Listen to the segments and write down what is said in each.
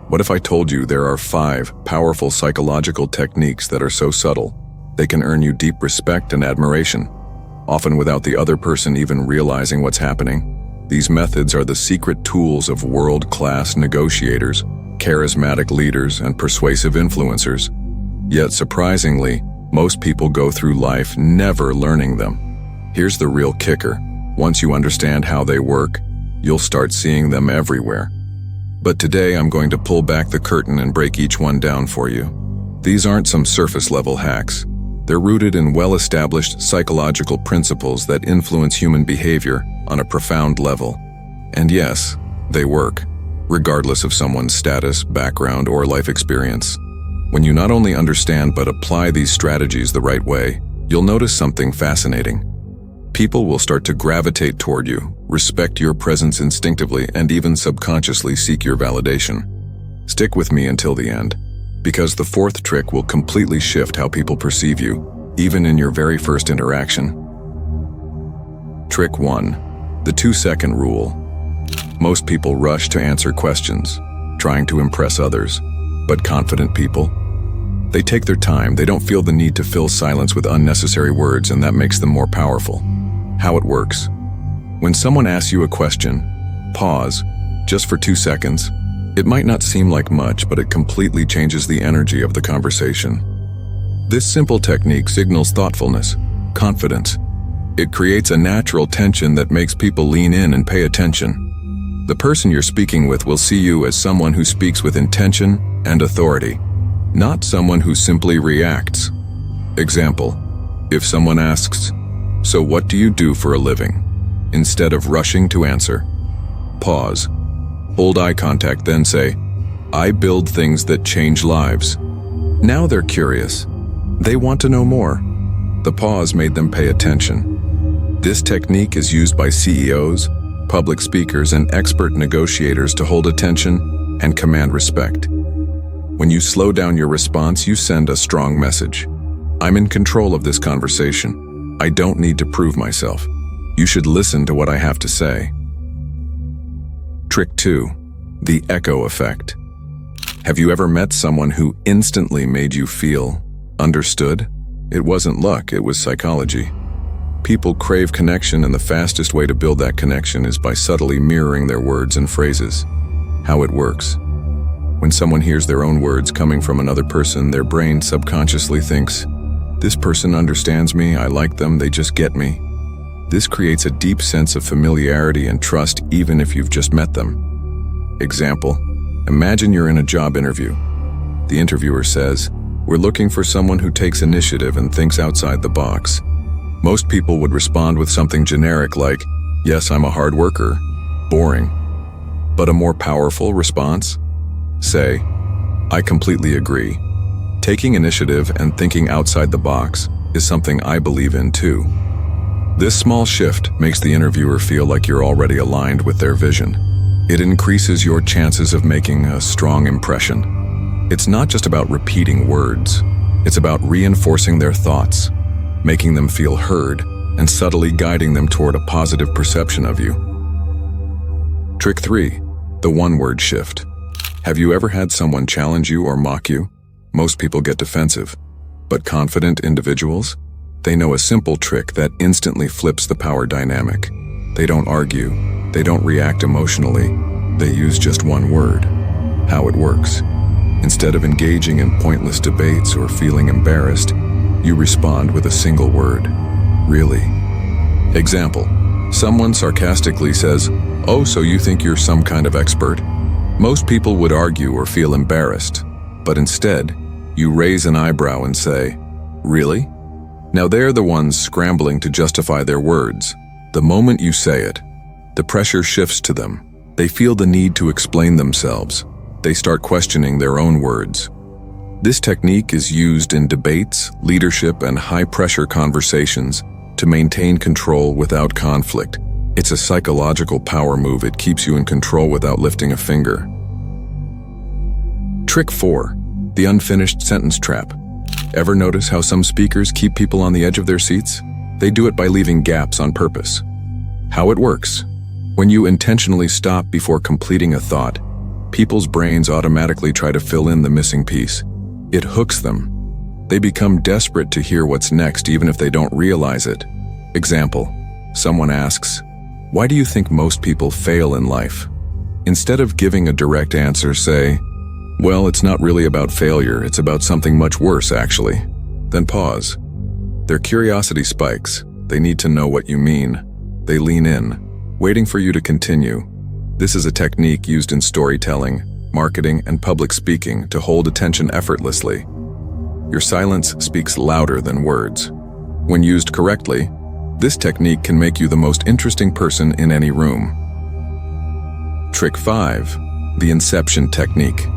What if I told you there are 5 powerful psychological techniques that are so subtle, they can earn you deep respect and admiration, often without the other person even realizing what's happening? These methods are the secret tools of world-class negotiators, charismatic leaders, and persuasive influencers. Yet surprisingly, most people go through life never learning them. Here's the real kicker. Once you understand how they work, you'll start seeing them everywhere. But today I'm going to pull back the curtain and break each one down for you. These aren't some surface-level hacks. They're rooted in well-established psychological principles that influence human behavior on a profound level. And yes, they work, regardless of someone's status, background, or life experience. When you not only understand but apply these strategies the right way, you'll notice something fascinating. People will start to gravitate toward you, respect your presence instinctively, and even subconsciously seek your validation. Stick with me until the end, because the 4th trick will completely shift how people perceive you, even in your very first interaction. Trick 1. The 2-second rule. Most people rush to answer questions, trying to impress others, but confident people, they take their time. They don't feel the need to fill silence with unnecessary words, and that makes them more powerful. How it works. When someone asks you a question, pause, just for 2 seconds. It might not seem like much, but it completely changes the energy of the conversation. This simple technique signals thoughtfulness, confidence. It creates a natural tension that makes people lean in and pay attention. The person you're speaking with will see you as someone who speaks with intention and authority, not someone who simply reacts. Example, if someone asks, "So what do you do for a living?" Instead of rushing to answer, pause, hold eye contact, then say, "I build things that change lives." Now they're curious. They want to know more. The pause made them pay attention. This technique is used by CEOs, public speakers, and expert negotiators to hold attention and command respect. When you slow down your response, you send a strong message. I'm in control of this conversation. I don't need to prove myself. You should listen to what I have to say. Trick 2. The echo effect. Have you ever met someone who instantly made you feel understood? It wasn't luck, it was psychology. People crave connection, and the fastest way to build that connection is by subtly mirroring their words and phrases. How it works. When someone hears their own words coming from another person, their brain subconsciously thinks, "This person understands me, I like them, they just get me." This creates a deep sense of familiarity and trust even if you've just met them. Example, imagine you're in a job interview. The interviewer says, "We're looking for someone who takes initiative and thinks outside the box." Most people would respond with something generic like, "Yes, I'm a hard worker." Boring. But a more powerful response? Say, "I completely agree. Taking initiative and thinking outside the box is something I believe in too." This small shift makes the interviewer feel like you're already aligned with their vision. It increases your chances of making a strong impression. It's not just about repeating words. It's about reinforcing their thoughts, making them feel heard, and subtly guiding them toward a positive perception of you. Trick 3. The one-word shift. Have you ever had someone challenge you or mock you? Most people get defensive, but confident individuals? They know a simple trick that instantly flips the power dynamic. They don't argue. They don't react emotionally. They use just one word. How it works. Instead of engaging in pointless debates or feeling embarrassed, you respond with a single word. Really. Example, someone sarcastically says, "Oh, so you think you're some kind of expert?" Most people would argue or feel embarrassed, but instead, you raise an eyebrow and say, "Really?" Now they're the ones scrambling to justify their words. The moment you say it, the pressure shifts to them. They feel the need to explain themselves. They start questioning their own words. This technique is used in debates, leadership, and high-pressure conversations to maintain control without conflict. It's a psychological power move. It keeps you in control without lifting a finger. Trick 4. The unfinished sentence trap. Ever notice how some speakers keep people on the edge of their seats? They do it by leaving gaps on purpose. How it works. When you intentionally stop before completing a thought, people's brains automatically try to fill in the missing piece. It hooks them. They become desperate to hear what's next even if they don't realize it. Example, someone asks, "Why do you think most people fail in life?" Instead of giving a direct answer, say, "Well, it's not really about failure, it's about something much worse, actually." Then pause. Their curiosity spikes. They need to know what you mean. They lean in, waiting for you to continue. This is a technique used in storytelling, marketing, and public speaking to hold attention effortlessly. Your silence speaks louder than words. When used correctly, this technique can make you the most interesting person in any room. Trick 5. The inception technique.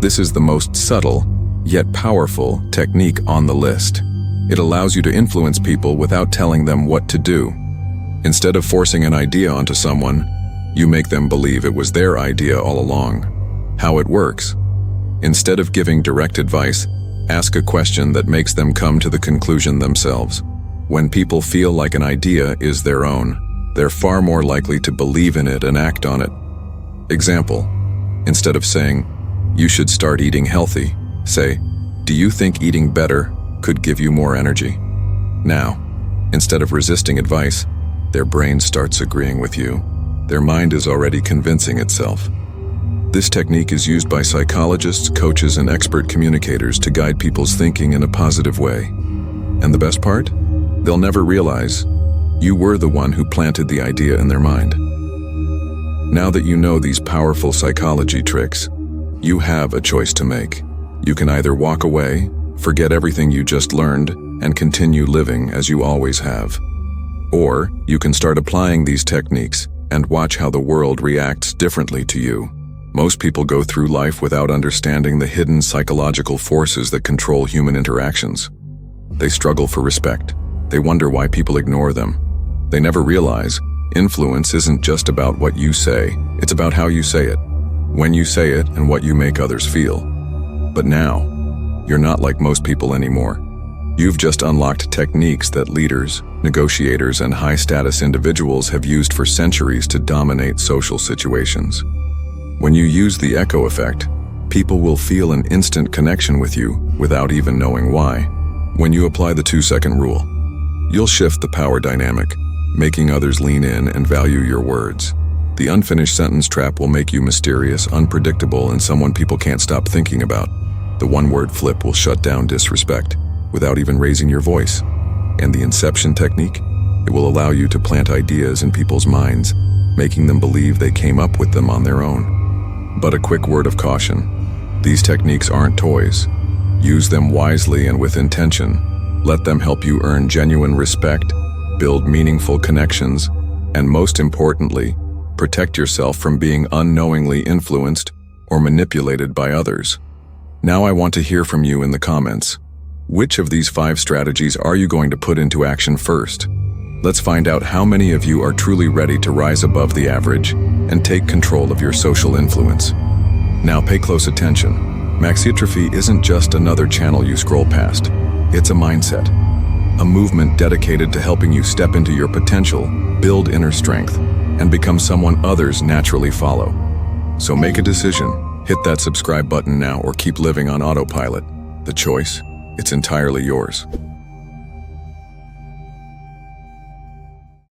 This is the most subtle, yet powerful, technique on the list. It allows you to influence people without telling them what to do. Instead of forcing an idea onto someone, you make them believe it was their idea all along. How it works. Instead of giving direct advice, ask a question that makes them come to the conclusion themselves. When people feel like an idea is their own, they're far more likely to believe in it and act on it. Example, instead of saying, "You should start eating healthy," say, "Do you think eating better could give you more energy?" Now, instead of resisting advice, their brain starts agreeing with you. Their mind is already convincing itself. This technique is used by psychologists, coaches, and expert communicators to guide people's thinking in a positive way. And the best part? They'll never realize you were the one who planted the idea in their mind. Now that you know these powerful psychology tricks, you have a choice to make. You can either walk away, forget everything you just learned, and continue living as you always have. Or you can start applying these techniques and watch how the world reacts differently to you. Most people go through life without understanding the hidden psychological forces that control human interactions. They struggle for respect. They wonder why people ignore them. They never realize influence isn't just about what you say, it's about how you say it, when you say it, and what you make others feel. But now, you're not like most people anymore. You've just unlocked techniques that leaders, negotiators, and high-status individuals have used for centuries to dominate social situations. When you use the echo effect, people will feel an instant connection with you without even knowing why. When you apply the 2-second rule, you'll shift the power dynamic, making others lean in and value your words. The unfinished sentence trap will make you mysterious, unpredictable, and someone people can't stop thinking about. The one-word flip will shut down disrespect without even raising your voice. And the inception technique? It will allow you to plant ideas in people's minds, making them believe they came up with them on their own. But a quick word of caution. These techniques aren't toys. Use them wisely and with intention. Let them help you earn genuine respect, build meaningful connections, and most importantly, protect yourself from being unknowingly influenced or manipulated by others. Now I want to hear from you in the comments. Which of these 5 strategies are you going to put into action first? Let's find out how many of you are truly ready to rise above the average and take control of your social influence. Now pay close attention. Maxitrophy isn't just another channel you scroll past. It's a mindset, a movement dedicated to helping you step into your potential, build inner strength, and become someone others naturally follow. So make a decision. Hit that subscribe button now or keep living on autopilot. The choice, it's entirely yours.